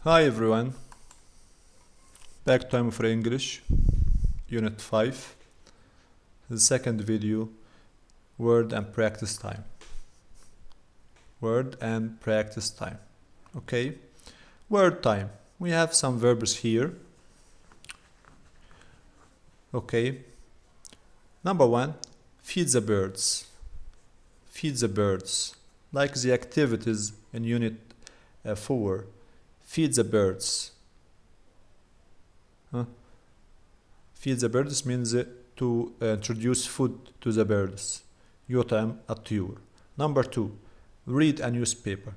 Hi everyone, back time for English, Unit 5, the second video, word and practice time. Word and practice time. Okay, word time. We have some verbs here. Okay, number one, feed the birds. Feed the birds, like the activities in Unit 4. Feed the birds. Feed the birds means to introduce food to the birds. يطعم الطيور. Number 2, read a newspaper.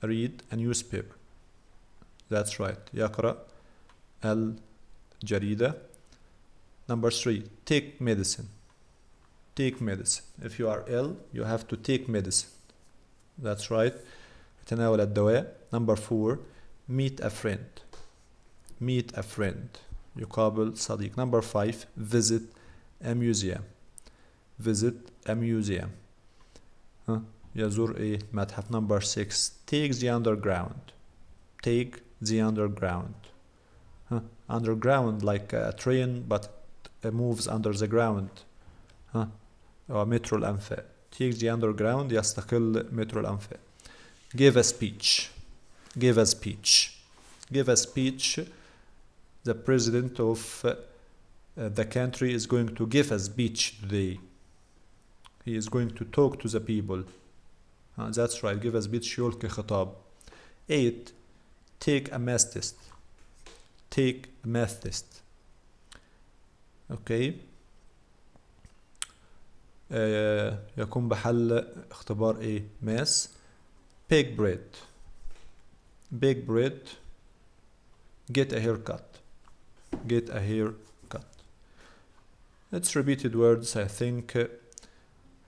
Read a newspaper. That's right. يقرأ الجريدة. Number 3, take medicine. Take medicine. If you are ill, you have to take medicine. That's right. تناول الدواء. Number 4, meet a friend. Meet a friend. يقابل صديق. Number 5, visit a museum. Visit a museum. يزور ايه متحف. Number 6, take the underground. Take the underground. Underground like a train but it moves under the ground. مترو الأنفاق. Take the underground يستقل مترو الأنفاق. Give a speech. Give a speech. Give a speech. The president of the country is going to give a speech today. He is going to talk to the people. That's right. Give a speech. يلقي خطاب. 8. Take a math test. Take a math test. Okay. يقوم بحل اختبار ايه math. Bake bread. Bake bread. Get a haircut. Get a haircut. It's repeated words. I think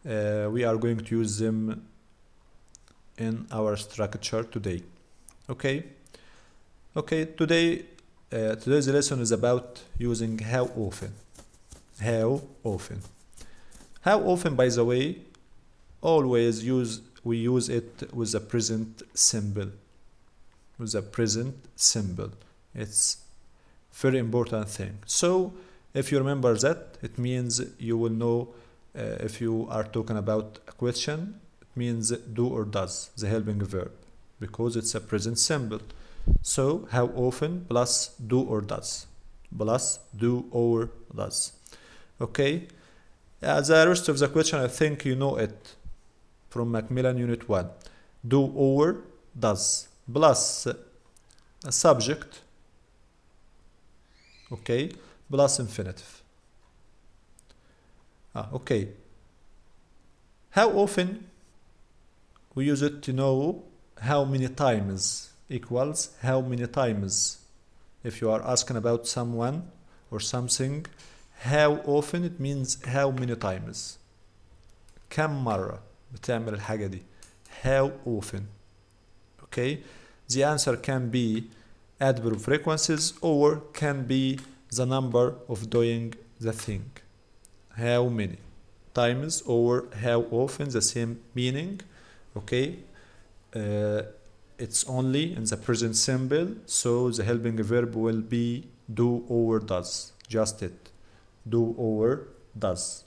we are going to use them in our structure today. Okay. Okay. Today's lesson is about using how often. How often. How often, by the way, always we use it with the present simple. With the present simple. It's very important thing. So if you remember that, it means you will know if you are talking about a question, it means do or does, the helping verb, because it's a present simple. So how often plus do or does. Plus do or does. Okay. The rest of the question, I think you know it from Macmillan Unit 1. Do or does plus a subject, okay, plus infinitive. Okay. How often we use it to know how many times equals how many times. If you are asking about someone or something, how often it means how many times. كم مرة بتعمل الحاجة دي. How often. Okay. The answer can be adverb frequencies or can be the number of doing the thing. How many times or how often, the same meaning. Okay. It's only in the present simple, so the helping verb will be do or does. Just it. Do or does.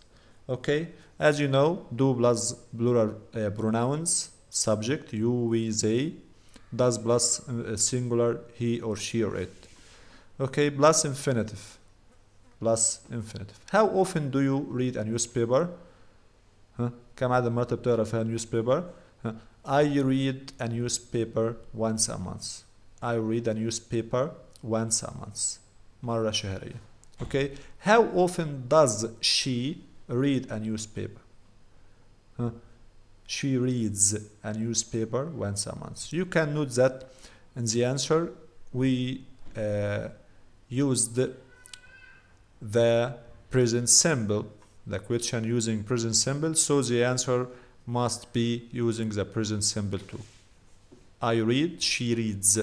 Okay. As you know, do plus plural pronouns, subject, you, we, they. Does plus singular, he or she or it. Okay, plus infinitive. Plus infinitive. How often do you read a newspaper? كم عدد المرات بتقرا فيها newspaper? I read a newspaper once a month. I read a newspaper once a month. مرة شهرية. Okay. How often does she read a newspaper? She reads a newspaper once a month. You can note that in the answer we used the present simple, the question using present simple, so the answer must be using the present simple too. I read, she reads.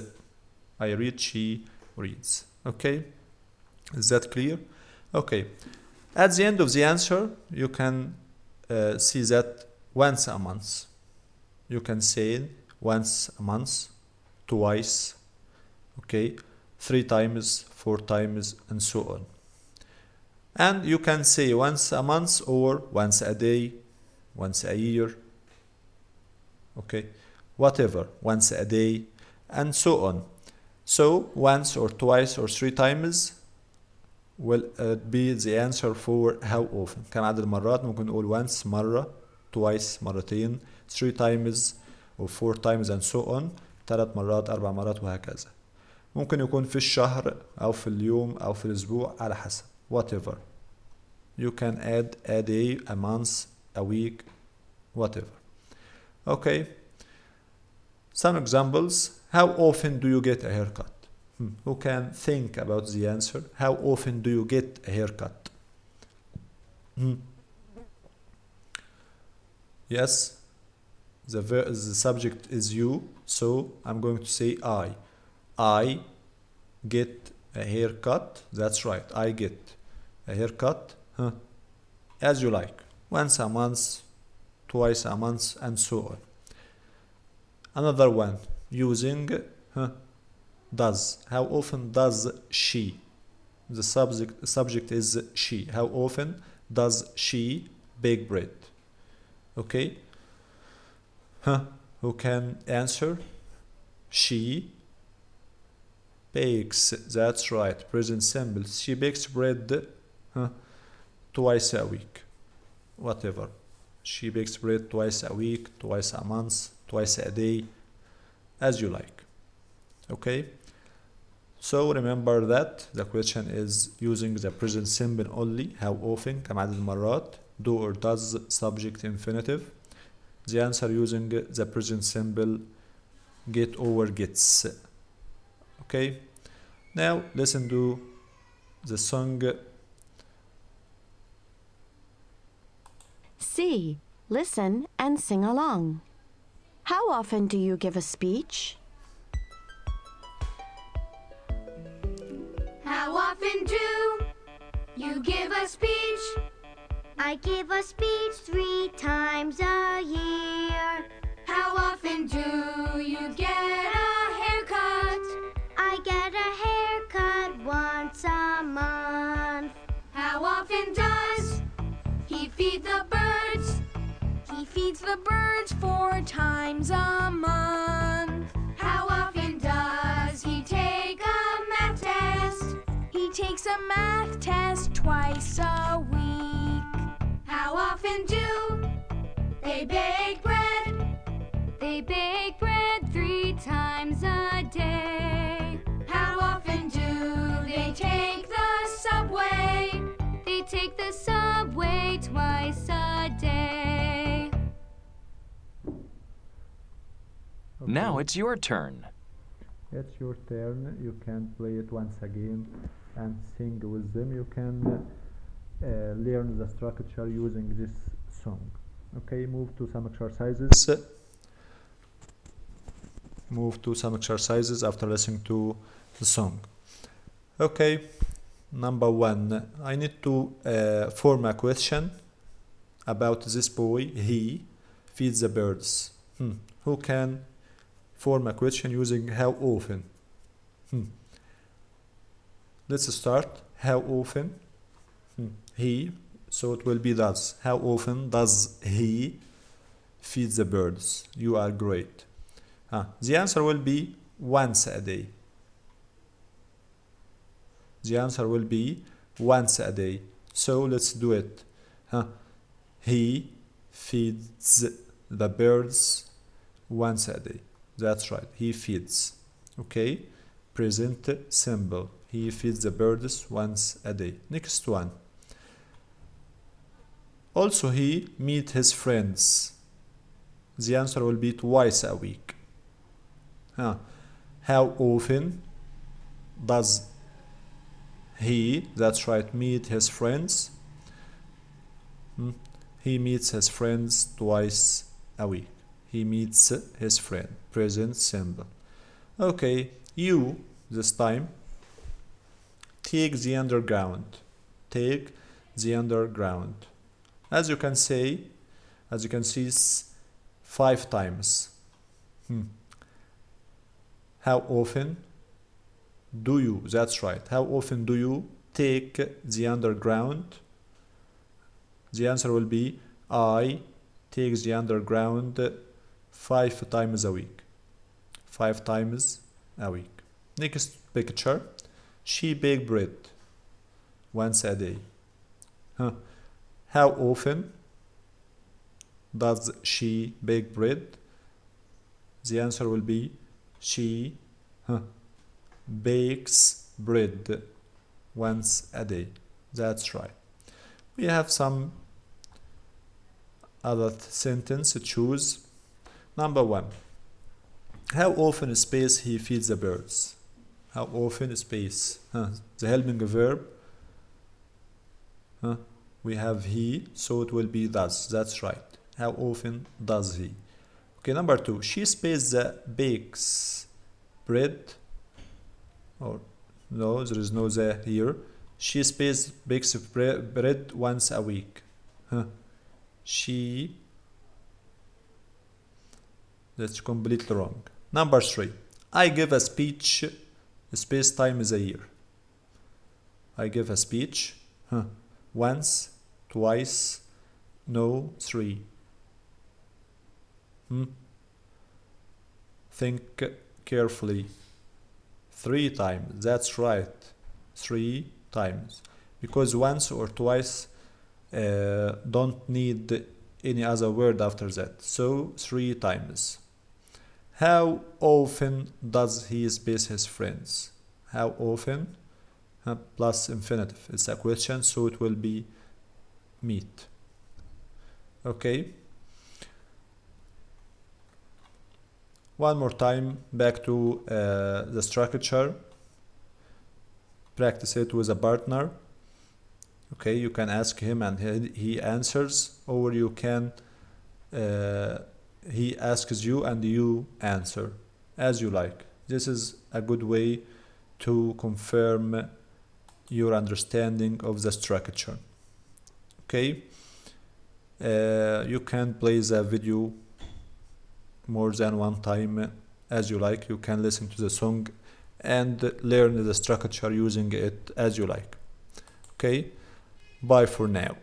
I read, she reads. Okay, is that clear? Okay, at the end of the answer you can see that once a month. You can say once a month, twice, Okay, 3 times, 4 times, and so on. And you can say once a month or once a day, once a year, okay, whatever, once a day, and so on. So once or twice or 3 times will be the answer for how often. كم عدد المرات؟ ممكن نقول once مرة، twice مرتين، 3 times or 4 times and so on، 3 مرات، 4 مرات، وهكذا. ممكن يكون في الشهر أو في اليوم أو في الأسبوع على حسب. whatever. You can add a day, a month, a week, whatever. Okay. Some examples. How often do you get a haircut? Who can think about the answer? How often do you get a haircut? Yes, the subject is you, so I'm going to say I. I get a haircut. That's right, I get a haircut. As you like. Once a month, twice a month, and so on. Another one, using does. How often does she? The subject is she. How often does she bake bread? Okay. Who can answer? She bakes. That's right. Present simple. She bakes bread twice a week. Whatever. She bakes bread twice a week, twice a month, twice a day, as you like. Okay. So remember that the question is using the present simple only. How often? كم عدد المرات. Do or does subject infinitive. The answer using the present simple get or gets. Okay. Now listen to the song. C. Listen and sing along. How often do you give a speech? How often do you give a speech? I give a speech 3 times a year. How often do you get a haircut? I get a haircut once a month. How often does he feed the birds? He feeds the birds 4 times a month. How often does he take a math test? He takes a math test twice a week. How often do they bake bread? They bake bread 3 times a day. How often do they take the subway? They take the subway twice a day. Okay. Now it's your turn. It's your turn. You can play it once again and sing with them. You can learn the structure using this song. Okay, move to some exercises. Move to some exercises after listening to the song. Okay, number 1. I need to form a question about this boy. He feeds the birds. Who can form a question using how often? Let's start. How often? He, so it will be does. How often does he feed the birds? You are great. The answer will be once a day. The answer will be once a day. So let's do it. He feeds the birds once a day. That's right. He feeds. Okay. Present simple. He feeds the birds once a day. Next one. Also, he meet his friends. The answer will be twice a week. How often does he, that's right, meet his friends? He meets his friends twice a week. He meets his friend. Present simple. Okay, you, this time, take the underground. Take the underground. As you can see, 5 times. How often do you, that's right. How often do you take the underground? The answer will be I take the underground 5 times a week. 5 times a week. Next picture. She bake bread once a day. How often does she bake bread? The answer will be she bakes bread once a day. That's right. We have some other sentence to choose. Number 1. How often space he feeds the birds? How often space? The helping verb. We have he, so it will be does. That's right. How often does he? Okay, number 2. She bakes bread. Or no, there is no the here. She bakes bread once a week. She. That's completely wrong. Number 3. I give a speech. Space time is a year. I give a speech. Once, twice, no, 3. Think carefully. 3 times. That's right. 3 times. Because once or twice don't need any other word after that. So 3 times. How often does he space his friends? How often? Plus infinitive. It's a question, so it will be meet. Okay. One more time, back to the structure. Practice it with a partner. Okay, you can ask him and he answers, or you can he asks you and you answer, as you like. This is a good way to confirm your understanding of the structure. Okay, you can play the video more than one time as you like. You can listen to the song and learn the structure using it as you like. Okay, bye for now.